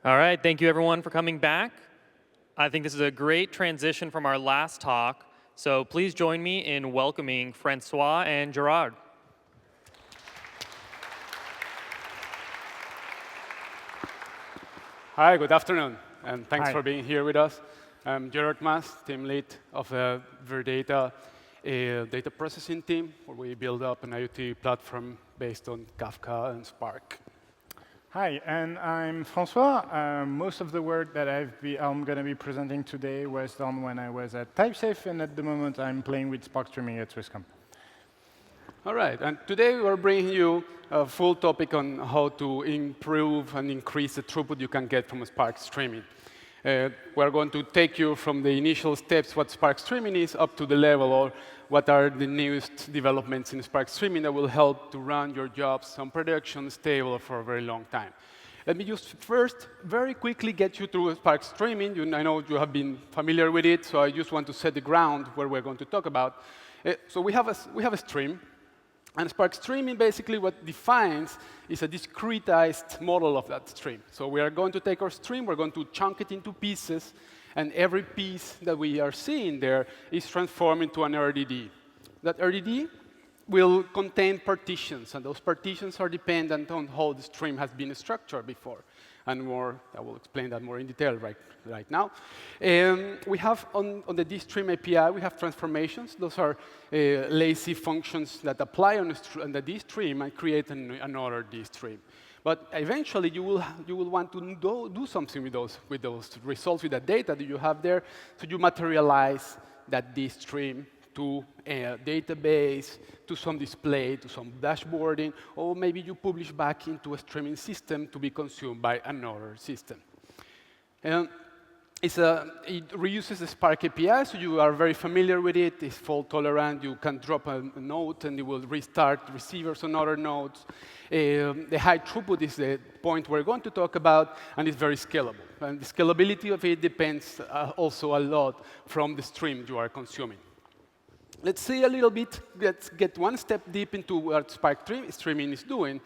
All right, thank you everyone for coming back. I think this is a great transition from our last talk, so please join me in welcoming Francois and Gerard. Hi, good afternoon, and thanks Hi. for being here with us. I'm Gerard Mas, team lead of the Verdata data processing team, where we build up an IoT platform based on Kafka and Spark. Hi, and I'm Francois. Most of the work that I'm going to be presenting today was done when I was at TypeSafe, and at the moment I'm playing with Spark Streaming at Swisscom. All right, and today we're bringing you a full topic on how to improve and increase the throughput you can get from Spark Streaming. We're going to take you from the initial steps, what Spark Streaming is, up to the level, or what are the newest developments in Spark Streaming that will help to run your jobs on production stable for a very long time. Let me just first very quickly get you through Spark Streaming. I know you have been familiar with it, so I just want to set the ground where we're going to talk about. So we have a stream. And Spark Streaming, basically what defines is a discretized model of that stream. So we are going to take our stream, we're going to chunk it into pieces, and every piece that we are seeing there is transformed into an RDD. That RDD will contain partitions, and those partitions are dependent on how the stream has been structured before. And more, I will explain that more in detail right now. We have on the dstream API, we have transformations. Those are lazy functions that apply on the dstream and create another dstream. But eventually, you will want to do something with those results, with the data that you have there. So you materialize that dstream to a database, to some display, to some dashboarding, or maybe you publish back into a streaming system to be consumed by another system. And it reuses the Spark API, so you are very familiar with it. It's fault tolerant. You can drop a node, and it will restart receivers on other nodes. The high throughput is the point we're going to talk about, and it's very scalable. And the scalability of it depends also a lot from the stream you are consuming. Let's see a little bit, let's get one step deep into what Spark Streaming is doing.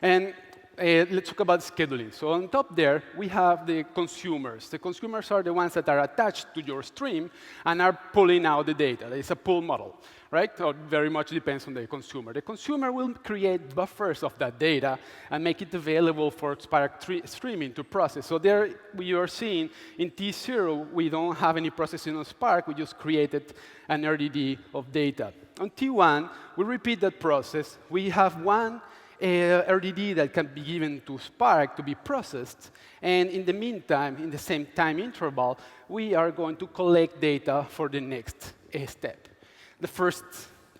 And let's talk about scheduling. So on top there, we have the consumers. The consumers are the ones that are attached to your stream and are pulling out the data. It's a pull model, right? So it very much depends on the consumer. The consumer will create buffers of that data and make it available for Spark Streaming to process. So there we are seeing in T0, we don't have any processing on Spark. We just created an RDD of data. On T1, we repeat that process. We have one RDD that can be given to Spark to be processed. And in the meantime, in the same time interval, we are going to collect data for the next step. The first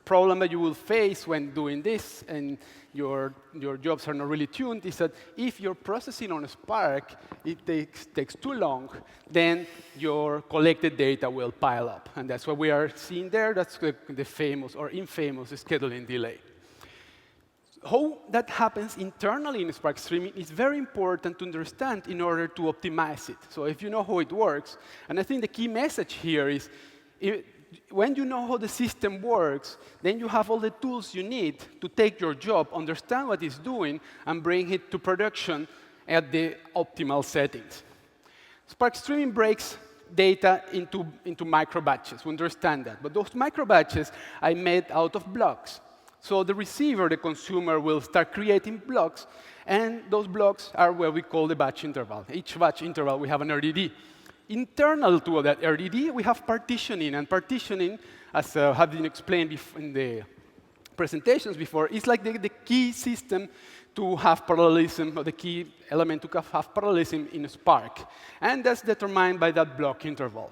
problem that you will face when doing this, and your jobs are not really tuned, is that if you're processing on Spark, it takes too long, then your collected data will pile up. And that's what we are seeing there. That's the famous or infamous scheduling delay. How that happens internally in Spark Streaming is very important to understand in order to optimize it. So if you know how it works, and I think the key message here is, when you know how the system works, then you have all the tools you need to take your job, understand what it's doing, and bring it to production at the optimal settings. Spark Streaming breaks data into microbatches. We understand that. But those microbatches are made out of blocks. So the receiver, the consumer, will start creating blocks, and those blocks are what we call the batch interval. Each batch interval, we have an RDD. Internal to that RDD, we have partitioning, and partitioning, as have been explained in the presentations before, is like the key system to have parallelism, or the key element to have parallelism in Spark. And that's determined by that block interval.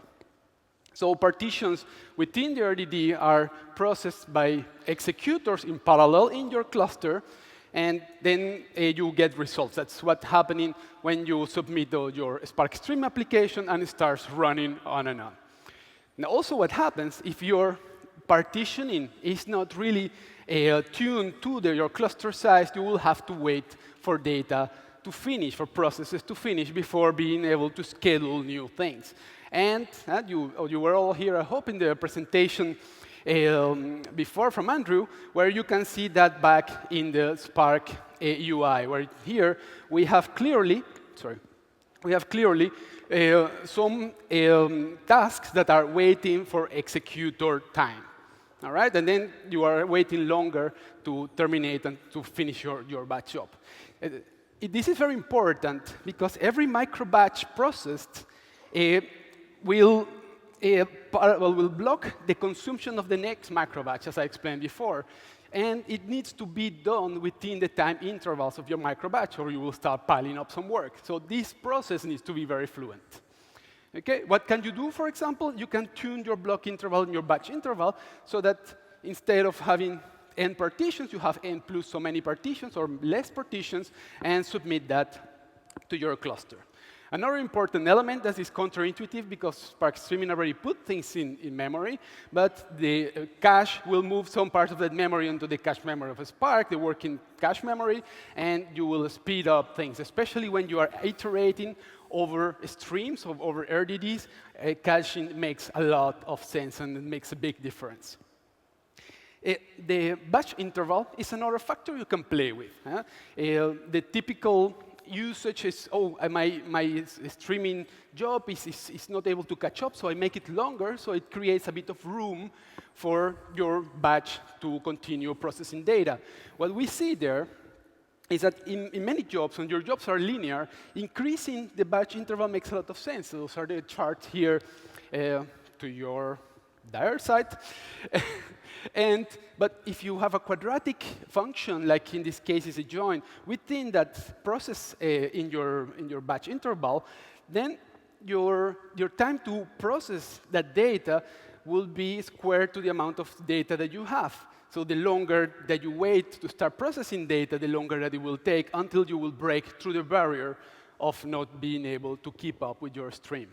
So partitions within the RDD are processed by executors in parallel in your cluster, and then you get results. That's what's happening when you submit your Spark Stream application, and it starts running on and on. Now, also what happens if your partitioning is not really tuned to your cluster size, you will have to wait for data to finish, for processes to finish before being able to schedule new things. And you were all here, I hope, in the presentation before from Andrew, where you can see that back in the Spark UI, where here we have clearly, sorry, we have clearly some tasks that are waiting for executor time. All right? And then you are waiting longer to terminate and to finish your batch job. This is very important because every microbatch processed will block the consumption of the next microbatch, as I explained before. And it needs to be done within the time intervals of your microbatch, or you will start piling up some work. So this process needs to be very fluent. Okay, what can you do, for example? You can tune your block interval and your batch interval so that instead of having n partitions, you have n plus so many partitions or less partitions, and submit that to your cluster. Another important element that is counterintuitive because Spark Streaming already put things in memory, but the cache will move some parts of that memory into the cache memory of a Spark, the working cache memory, and you will speed up things, especially when you are iterating over streams or over RDDs. Caching makes a lot of sense and it makes a big difference. The batch interval is another factor you can play with. The typical usage is, oh, my streaming job is not able to catch up, so I make it longer, so it creates a bit of room for your batch to continue processing data. What we see there is that in many jobs, when your jobs are linear, increasing the batch interval makes a lot of sense. Those are the charts here to your dire side. But if you have a quadratic function, like in this case is a join, within that process in your batch interval, then your time to process that data will be squared to the amount of data that you have. So the longer that you wait to start processing data, the longer that it will take until you will break through the barrier of not being able to keep up with your stream.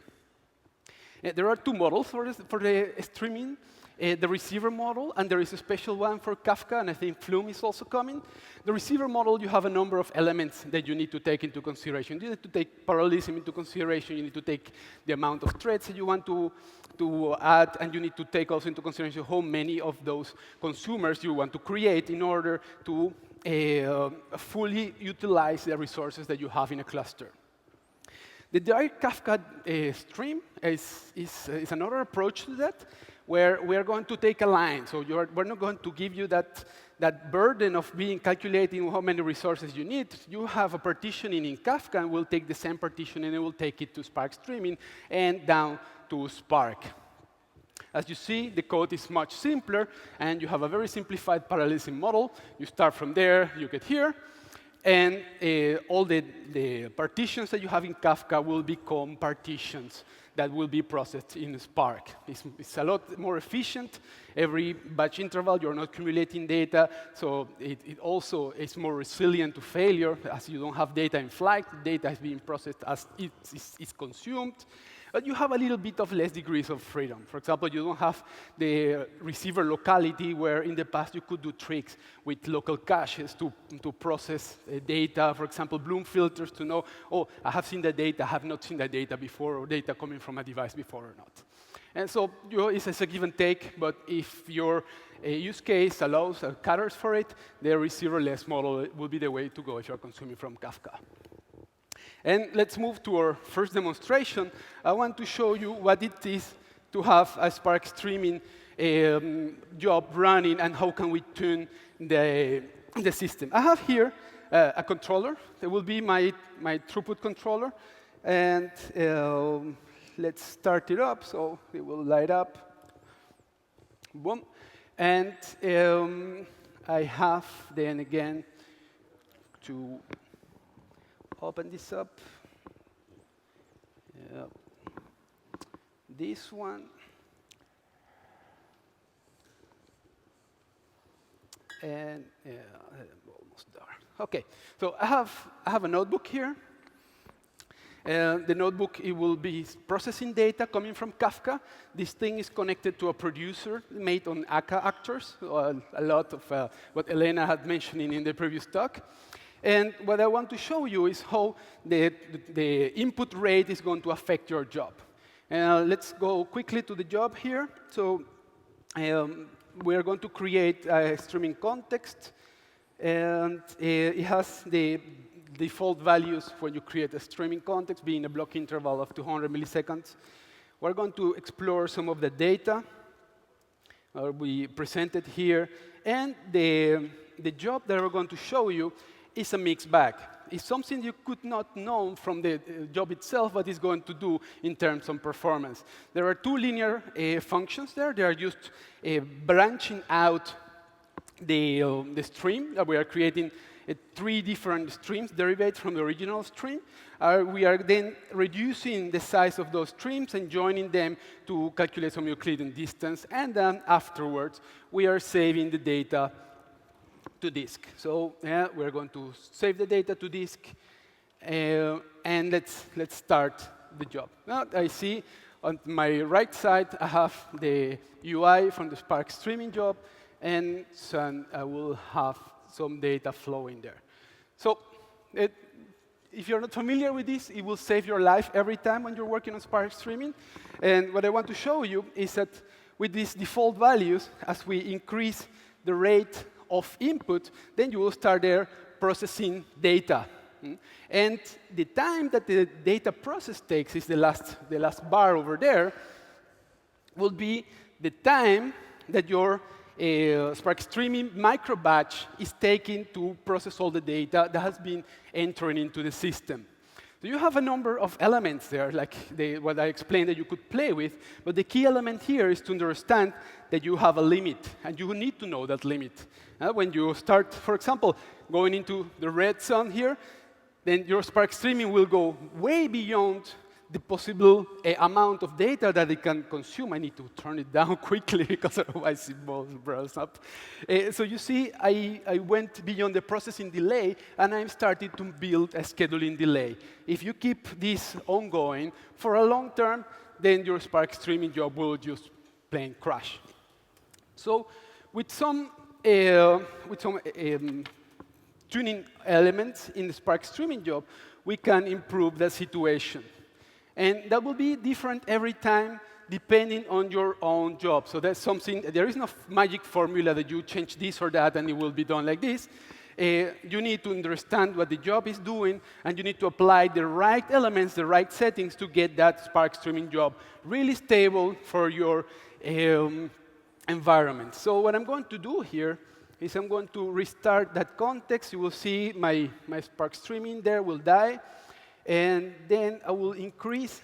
There are two models for the streaming. The receiver model, and there is a special one for Kafka, and I think Flume is also coming. The receiver model, you have a number of elements that you need to take into consideration. You need to take parallelism into consideration. You need to take the amount of threads that you want to add, and you need to take also into consideration how many of those consumers you want to create in order to fully utilize the resources that you have in a cluster. The direct Kafka stream is another approach to that, where we are going to take a line. So we're not going to give you that burden of calculating how many resources you need. You have a partitioning in Kafka, and we'll take the same partition, and it will take it to Spark Streaming and down to Spark. As you see, the code is much simpler, and you have a very simplified parallelism model. You start from there, you get here, and all the partitions that you have in Kafka will become partitions that will be processed in Spark. It's a lot more efficient. Every batch interval, you're not accumulating data, so it also is more resilient to failure, as you don't have data in flight. Data is being processed as it is consumed. But you have a little bit of less degrees of freedom. For example, you don't have the receiver locality, where in the past you could do tricks with local caches to process data. For example, Bloom filters to know, oh, I have seen that data, I have not seen that data before, or data coming from a device before or not. And so it's a give and take, but if your use case allows caters for it, the receiverless model will be the way to go if you're consuming from Kafka. And let's move to our first demonstration. I want to show you what it is to have a Spark Streaming job running, and how can we tune the system. I have here a controller. That will be my throughput controller. And let's start it up, so it will light up. Boom. And I have then again to open this up. Yep. This one. And almost there. OK, so I have a notebook here. The notebook, it will be processing data coming from Kafka. This thing is connected to a producer made on Akka actors, a lot of what Elena had mentioned in the previous talk. And what I want to show you is how the input rate is going to affect your job. Let's go quickly to the job here. So we are going to create a streaming context. And it has the default values when you create a streaming context, being a block interval of 200 milliseconds. We're going to explore some of the data we presented here. And the job that we're going to show you is a mixed bag. It's something you could not know from the job itself what it's going to do in terms of performance. There are two linear functions there. They are just branching out the stream that we are creating. Three different streams derived from the original stream. We are then reducing the size of those streams and joining them to calculate some Euclidean distance. And then afterwards, we are saving the data to disk. So yeah, we're going to save the data to disk. And let's start the job. Now, I see on my right side, I have the UI from the Spark streaming job. And so I will have some data flowing there. So if you're not familiar with this, it will save your life every time when you're working on Spark streaming. And what I want to show you is that with these default values, as we increase the rate of input, then you will start there processing data. And the time that the data process takes is the last bar over there, will be the time that your Spark streaming microbatch is taking to process all the data that has been entering into the system. So you have a number of elements there, like what I explained that you could play with, but the key element here is to understand that you have a limit, and you need to know that limit. When you start, for example, going into the red zone here, then your Spark streaming will go way beyond the possible amount of data that it can consume. I need to turn it down quickly because otherwise it will burst up. So you see, I went beyond the processing delay, and I'm starting to build a scheduling delay. If you keep this ongoing for a long term, then your Spark streaming job will just plain crash. So with some tuning elements in the Spark streaming job, we can improve the situation. And that will be different every time depending on your own job. So that's something, there is no magic formula that you change this or that and it will be done like this. You need to understand what the job is doing, and you need to apply the right elements, the right settings to get that Spark streaming job really stable for your environment. So what I'm going to do here is I'm going to restart that context. You will see my Spark streaming there will die. And then I will increase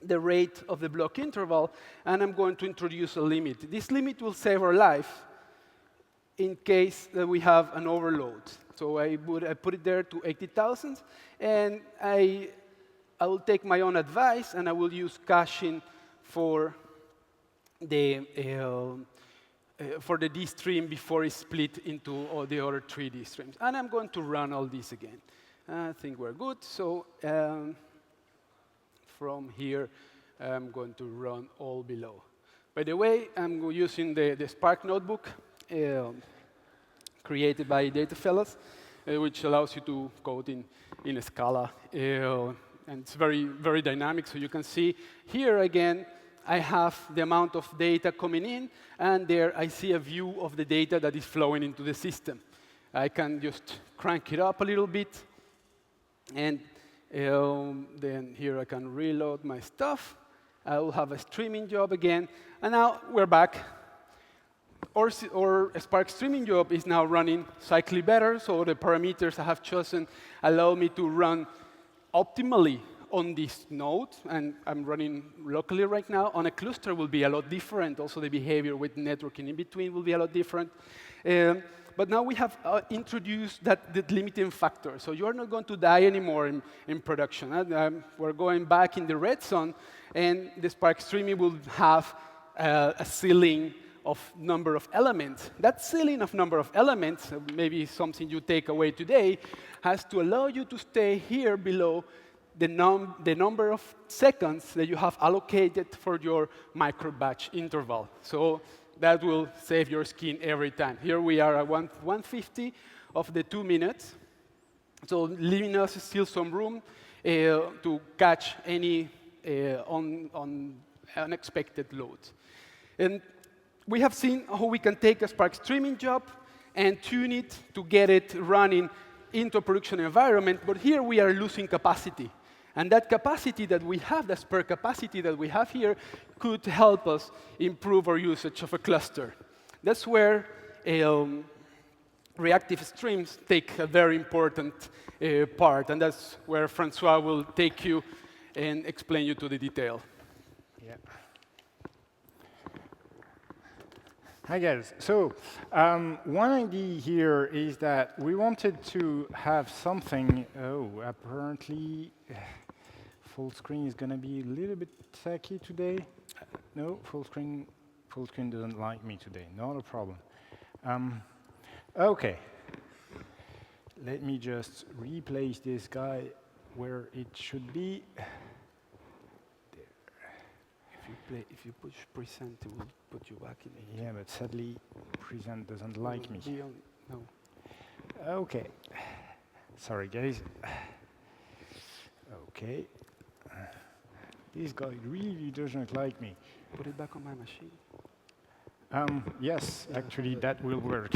the rate of the block interval, and I'm going to introduce a limit. This limit will save our life in case that we have an overload. So I put it there to 80,000, and I will take my own advice, and I will use caching for the D stream before it's split into all the other 3 D streams. And I'm going to run all these again. I think we're good. So from here, I'm going to run all below. By the way, I'm using the Spark notebook created by Data Fellas, which allows you to code in Scala. And it's very, very dynamic. So you can see here again, I have the amount of data coming in, and there I see a view of the data that is flowing into the system. I can just crank it up a little bit. And then here I can reload my stuff. I will have a streaming job again. And now we're back. Our Spark streaming job is now running slightly better. So the parameters I have chosen allow me to run optimally on this node. And I'm running locally right now. On a cluster will be a lot different. Also, the behavior with networking in between will be a lot different. But now we have introduced that limiting factor. So you're not going to die anymore in production. We're going back in the red zone, and the Spark streaming will have a ceiling of number of elements. That ceiling of number of elements, maybe something you take away today, has to allow you to stay here below the number of seconds that you have allocated for your microbatch interval. So that will save your skin every time. Here we are at 150 of the 2 minutes. So leaving us still some room to catch any unexpected loads. And we have seen how we can take a Spark streaming job and tune it to get it running into a production environment, but here we are losing capacity. And that capacity that we have, that spare capacity that we have here, could help us improve our usage of a cluster. That's where reactive streams take a very important part, and that's where Francois will take you and explain you to the detail. Yeah. Hi guys. So one idea here is that we wanted to have something. Oh, apparently full screen is going to be a little bit tacky today. No, full screen doesn't like me today. Not a problem. OK. Let me just replace this guy where it should be. If you push present, it will put you back in the... Yeah, but sadly, present doesn't like me. No. OK. Sorry, guys. OK. This guy really doesn't like me. Put it back on my machine. Yes, actually, that will work.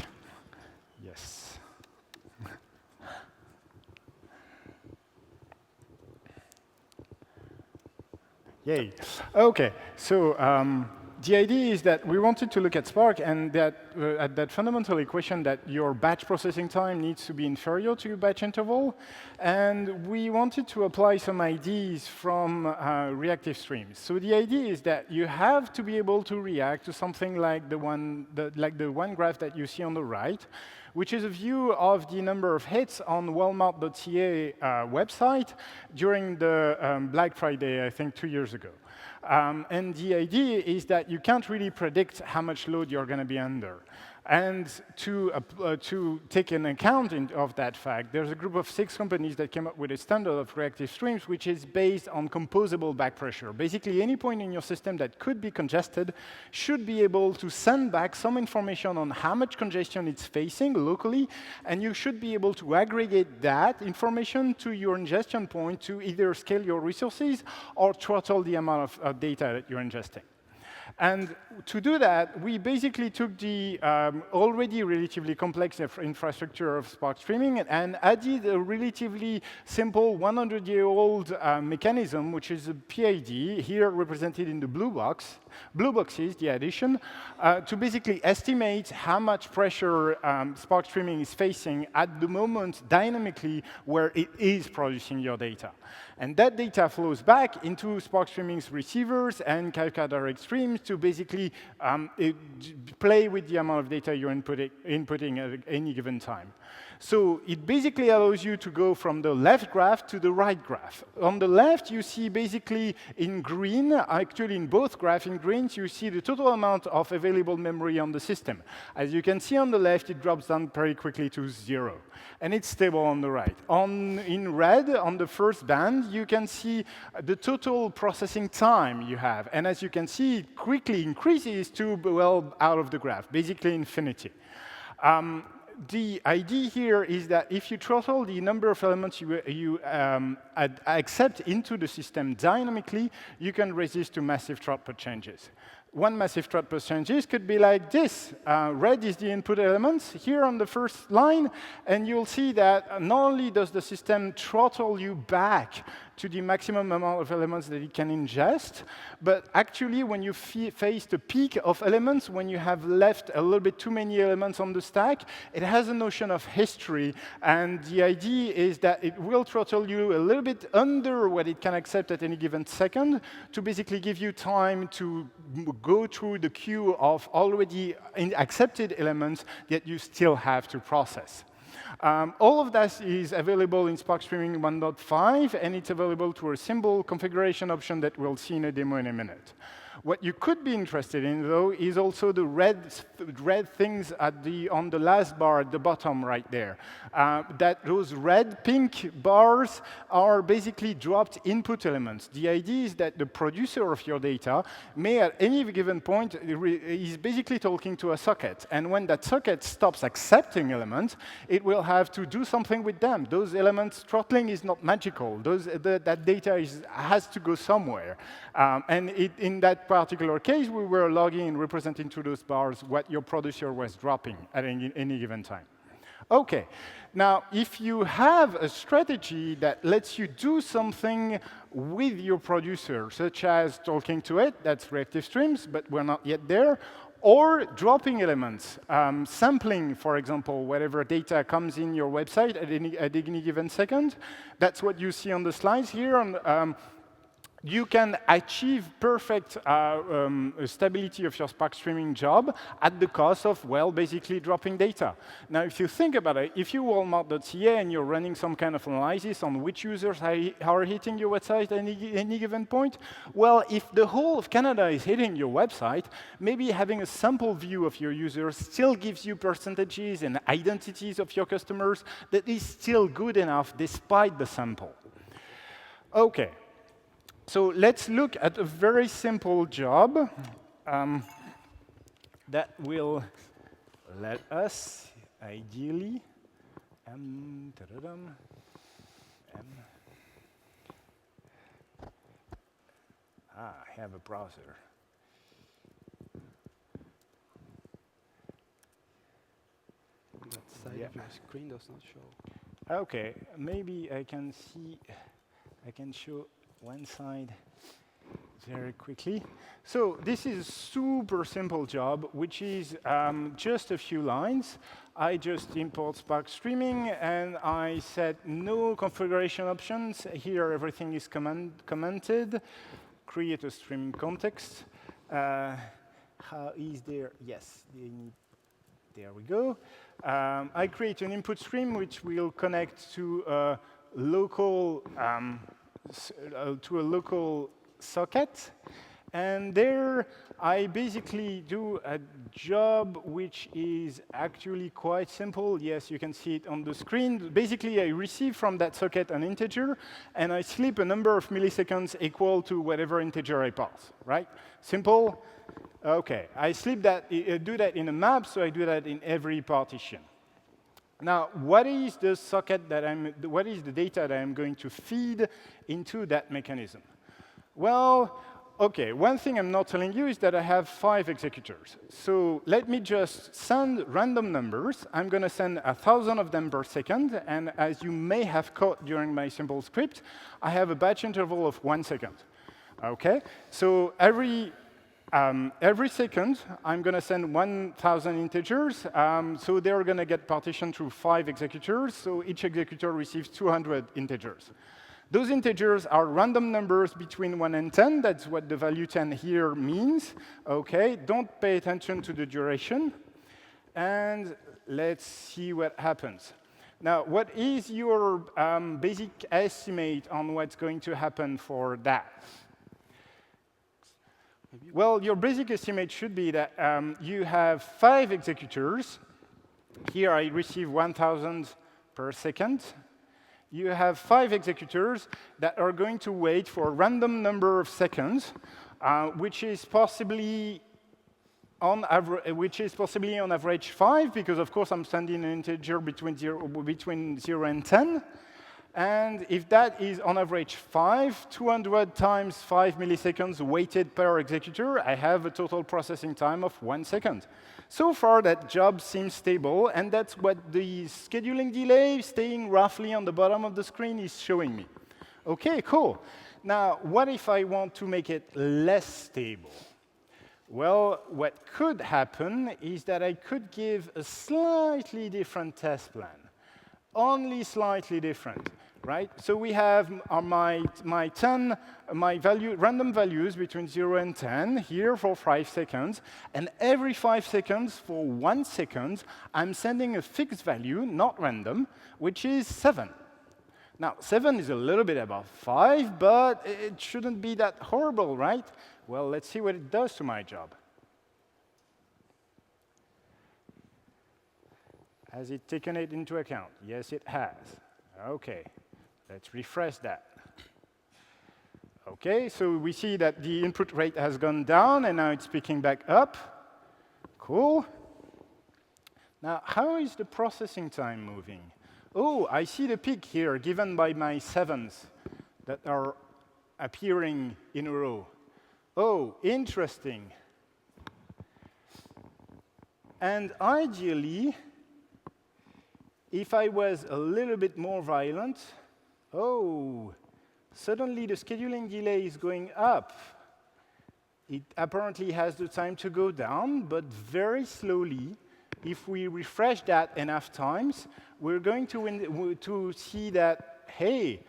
Yes. Yay. OK, so the idea is that we wanted to look at Spark and that at that fundamental equation that your batch processing time needs to be inferior to your batch interval. And we wanted to apply some ideas from reactive streams. So the idea is that you have to be able to react to something like the one graph that you see on the right, which is a view of the number of hits on Walmart.ca website during the Black Friday, I think 2 years ago. And the idea is that you can't really predict how much load you're going to be under. And to take an account of that fact, there's a group of 6 companies that came up with a standard of reactive streams, which is based on composable backpressure. Basically, any point in your system that could be congested should be able to send back some information on how much congestion it's facing locally, and you should be able to aggregate that information to your ingestion point to either scale your resources or throttle the amount of data that you're ingesting. And to do that, we basically took the already relatively complex infrastructure of Spark streaming and added a relatively simple 100-year-old mechanism, which is a PID, here represented in the blue box. Blue box is the addition, to basically estimate how much pressure Spark streaming is facing at the moment dynamically where it is producing your data. And that data flows back into Spark streaming's receivers and Kafka direct streams to basically play with the amount of data you're inputting at any given time. So it basically allows you to go from the left graph to the right graph. On the left, you see basically in green, actually in both graphs in green, you see the total amount of available memory on the system. As you can see on the left, it drops down very quickly to 0. And it's stable on the right. In red, on the first band, you can see the total processing time you have. And as you can see, it quickly increases to well out of the graph, basically infinity. The idea here is that if you throttle the number of elements you accept into the system dynamically, you can resist to massive throughput changes. One massive throughput changes could be like this. Red is the input elements here on the first line, and you'll see that not only does the system throttle you back to the maximum amount of elements that it can ingest, but actually when you face the peak of elements, when you have left a little bit too many elements on the stack, it has a notion of history, and the idea is that it will throttle you a little bit under what it can accept at any given second to basically give you time to go through the queue of already accepted elements that you still have to process. All of that is available in Spark Streaming 1.5, and it's available to a simple configuration option that we'll see in a demo in a minute. What you could be interested in, though, is also the red things on the last bar at the bottom right there. Those red-pink bars are basically dropped input elements. The idea is that the producer of your data may, at any given point, is basically talking to a socket. And when that socket stops accepting elements, it will have to do something with them. Those elements, throttling is not magical. That data has to go somewhere. And in that particular case, we were logging and representing to those bars what your producer was dropping at any given time. OK. Now, if you have a strategy that lets you do something with your producer, such as talking to it, that's reactive streams, but we're not yet there, or dropping elements, sampling, for example, whatever data comes in your website at any given second. That's what you see on the slides here. You can achieve perfect stability of your Spark streaming job at the cost of, well, basically dropping data. Now, if you think about it, if you're Walmart.ca and you're running some kind of analysis on which users are hitting your website at any given point, well, if the whole of Canada is hitting your website, maybe having a sample view of your users still gives you percentages and identities of your customers that is still good enough despite the sample. OK. So let's look at a very simple job that will let us, ideally, I have a browser. That side of your screen does not show. OK, maybe I can show one side very quickly. So this is a super simple job, which is just a few lines. I just import Spark Streaming, and I set no configuration options. Here, everything is commented. Create a stream context. How is there? Yes, there we go. I create an input stream, which will connect to a local socket. And there, I basically do a job which is actually quite simple. Yes, you can see it on the screen. Basically, I receive from that socket an integer, and I slip a number of milliseconds equal to whatever integer I pass, right? Simple. OK, I slip that, do that in a map, so I do that in every partition. Now, what is the socket that what is the data that I'm going to feed into that mechanism? Well, OK, one thing I'm not telling you is that I have 5 executors. So let me just send random numbers. I'm going to send 1,000 of them per second. And as you may have caught during my simple script, I have a batch interval of 1 second. OK, so every second, I'm going to send 1,000 integers. So they're going to get partitioned through 5 executors. So each executor receives 200 integers. Those integers are random numbers between 1 and 10. That's what the value 10 here means. OK, don't pay attention to the duration. And let's see what happens. Now, what is your basic estimate on what's going to happen for that? Well, your basic estimate should be that you have 5 executors. Here, I receive 1,000 per second. You have 5 executors that are going to wait for a random number of seconds, which is possibly on average 5, because of course I'm sending an integer between 0 and 10. And if that is on average 5, 200 times 5 milliseconds waited per executor, I have a total processing time of 1 second. So far, that job seems stable, and that's what the scheduling delay staying roughly on the bottom of the screen is showing me. OK, cool. Now, what if I want to make it less stable? Well, what could happen is that I could give a slightly different test plan. Only slightly different, right? So we have my random values between 0 and 10 here for 5 seconds. And every 5 seconds for 1 second, I'm sending a fixed value, not random, which is 7. Now, 7 is a little bit above 5, but it shouldn't be that horrible, right? Well, let's see what it does to my job. Has it taken it into account? Yes, it has. OK, let's refresh that. OK, so we see that the input rate has gone down, and now it's picking back up. Cool. Now, how is the processing time moving? Oh, I see the peak here given by my 7s that are appearing in a row. Oh, interesting. And ideally, If I was a little bit more violent, oh, suddenly the scheduling delay is going up. It apparently has the time to go down, but very slowly. If we refresh that enough times, we're going to see that, hey,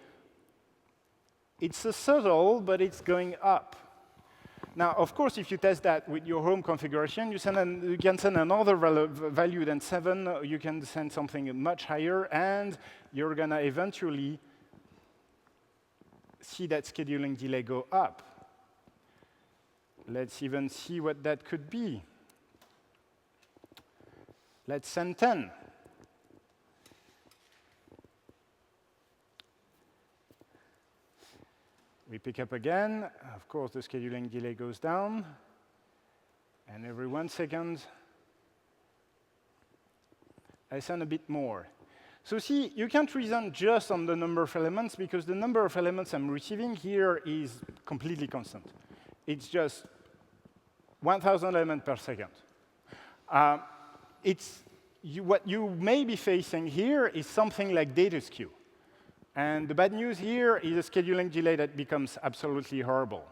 it's a subtle, but it's going up. Now, of course, if you test that with your home configuration, you can send another value than 7. You can send something much higher, and you're going to eventually see that scheduling delay go up. Let's even see what that could be. Let's send 10. We pick up again. Of course, the scheduling delay goes down. And every 1 second, I send a bit more. So see, you can't reason just on the number of elements, because the number of elements I'm receiving here is completely constant. It's just 1,000 elements per second. What you may be facing here is something like data skew. And the bad news here is a scheduling delay that becomes absolutely horrible.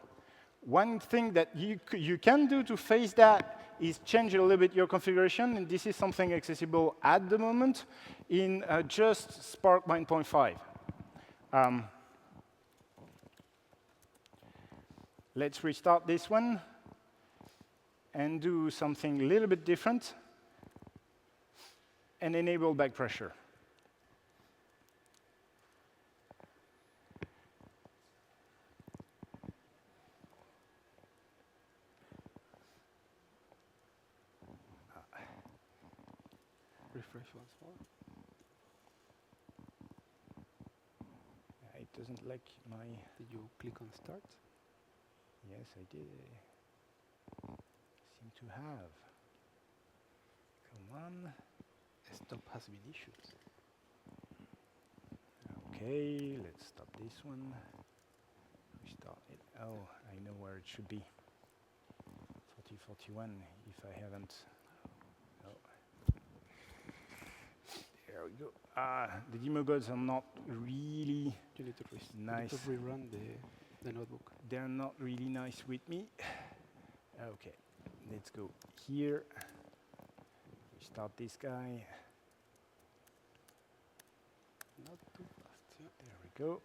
One thing that you can do to face that is change a little bit your configuration, and this is something accessible at the moment in just Spark 9.5. Let's restart this one and do something a little bit different and enable backpressure. Refresh once more. It doesn't like my... Did you click on start? Yes, I did. Seem to have. Come on. Stop has been issued. OK, let's stop this one. Restart it. Oh, I know where it should be. 4041, if I haven't. Oh. There we go. The demogods are not really You need to, nice. You need to rerun the notebook. They're not really nice with me. OK, let's go here. Restart this guy. Not too fast. Yeah. There we go.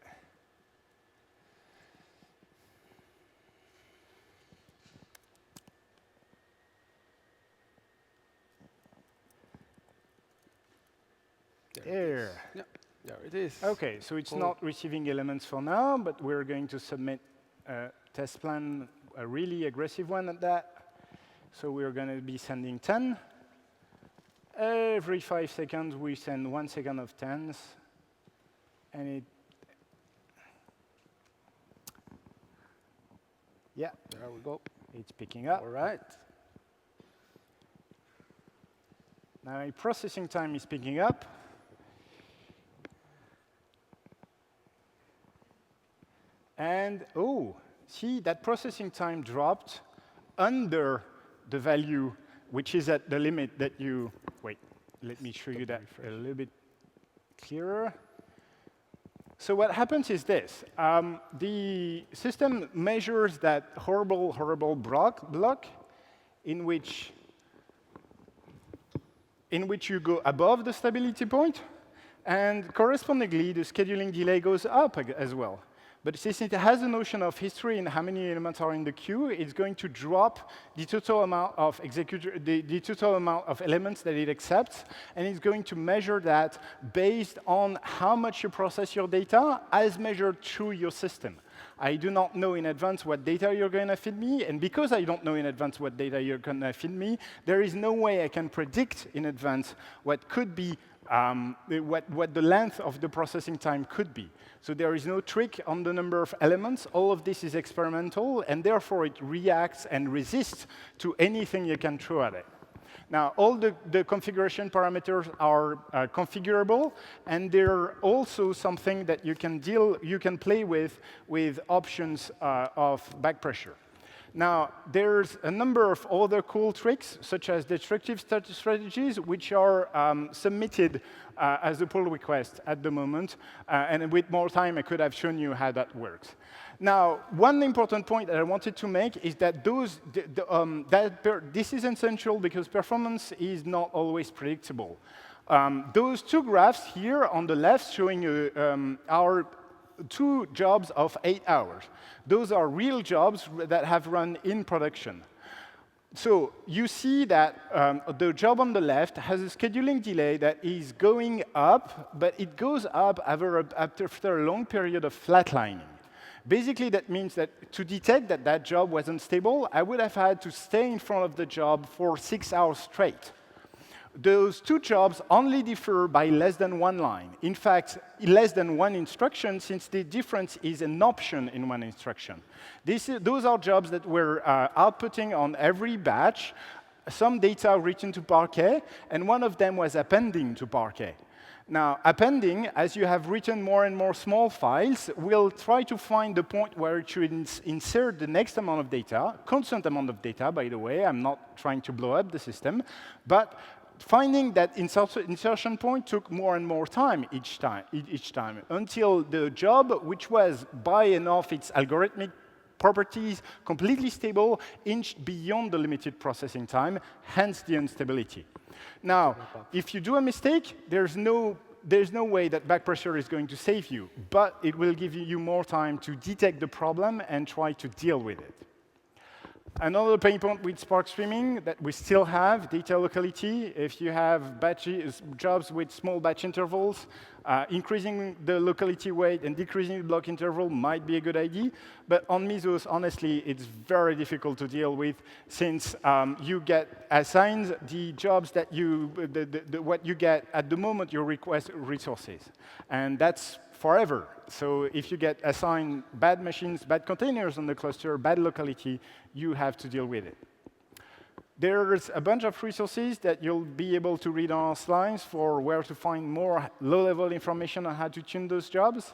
There. Yeah, there it is. OK, so it's Cool. not receiving elements for now, but we're going to submit a test plan, a really aggressive one at that. So we're going to be sending 10. Every 5 seconds, we send 1 second of 10s. And it... Yeah. There we go. It's picking up. All right. Now, my processing time is picking up. And, oh, see, that processing time dropped under the value, which is at the limit that you... Wait, let me show you that a little bit clearer. So what happens is this. The system measures that horrible, horrible block in which you go above the stability point, and correspondingly, the scheduling delay goes up as well. But since it has a notion of history and how many elements are in the queue, it's going to drop the total amount of the total amount of elements that it accepts, and it's going to measure that based on how much you process your data as measured through your system. I do not know in advance what data you're going to feed me, and because I don't know in advance what data you're going to feed me, there is no way I can predict in advance what could be what the length of the processing time could be. So there is no trick on the number of elements. All of this is experimental, and therefore it reacts and resists to anything you can throw at it. Now, all the configuration parameters are configurable, and they're also something that you can play with options of backpressure. Now, there's a number of other cool tricks, such as destructive strategies, which are submitted as a pull request at the moment. And with more time, I could have shown you how that works. Now, one important point that I wanted to make is that this is essential because performance is not always predictable. Those two graphs here on the left showing our 2 jobs of 8 hours. Those are real jobs that have run in production. So you see that the job on the left has a scheduling delay that is going up, but it goes up after a long period of flatlining. Basically, that means that to detect that that job was unstable, I would have had to stay in front of the job for 6 hours straight. Those 2 jobs only differ by less than 1 line. In fact, less than 1 instruction, since the difference is an option in 1 instruction. Those are jobs that were outputting on every batch some data written to Parquet, and one of them was appending to Parquet. Now, appending, as you have written more and more small files, will try to find the point where it should insert the next amount of data, constant amount of data, by the way. I'm not trying to blow up the system. But finding that insertion point took more and more time each time, until the job, which was by and of its algorithmic properties completely stable, inched beyond the limited processing time, hence the instability. Now, if you do a mistake, there's no way that Backpressure is going to save you, but it will give you more time to detect the problem and try to deal with it. Another pain point with Spark streaming that we still have, data locality. If you have jobs with small batch intervals, increasing the locality weight and decreasing the block interval might be a good idea. But on Mesos, honestly, it's very difficult to deal with, since you get assigned the jobs that what you get at the moment you request resources. And that's forever. So if you get assigned bad machines, bad containers on the cluster, bad locality, you have to deal with it. There's a bunch of resources that you'll be able to read on our slides for where to find more low-level information on how to tune those jobs.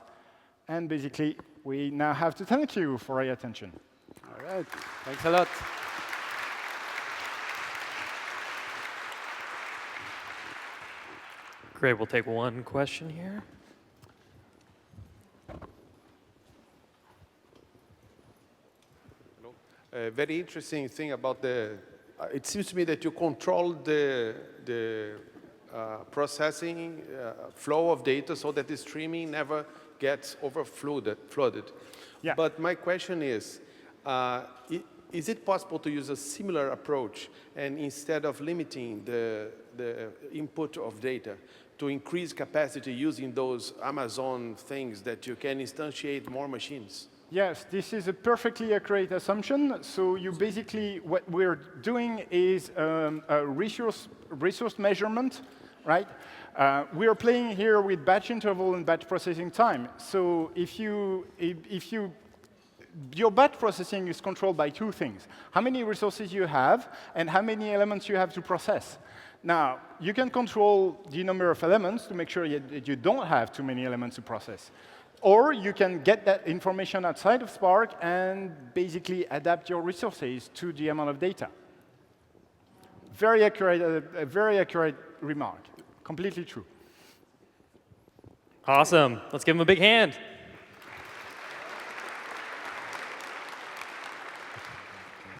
And basically, we now have to thank you for your attention. All right. Thanks a lot. Great. We'll take one question here. A very interesting thing about it seems to me that you control the processing flow of data so that the streaming never gets flooded. Yeah. But my question is it possible to use a similar approach, and instead of limiting the input of data, to increase capacity using those Amazon things that you can instantiate more machines? Yes, this is a perfectly accurate assumption. So you basically, what we're doing is a resource measurement, right? We are playing here with batch interval and batch processing time. So your batch processing is controlled by 2 things: how many resources you have and how many elements you have to process. Now, you can control the number of elements to make sure that you don't have too many elements to process. Or you can get that information outside of Spark and basically adapt your resources to the amount of data. Very accurate, a very accurate remark. Completely true. Awesome. Let's give him a big hand.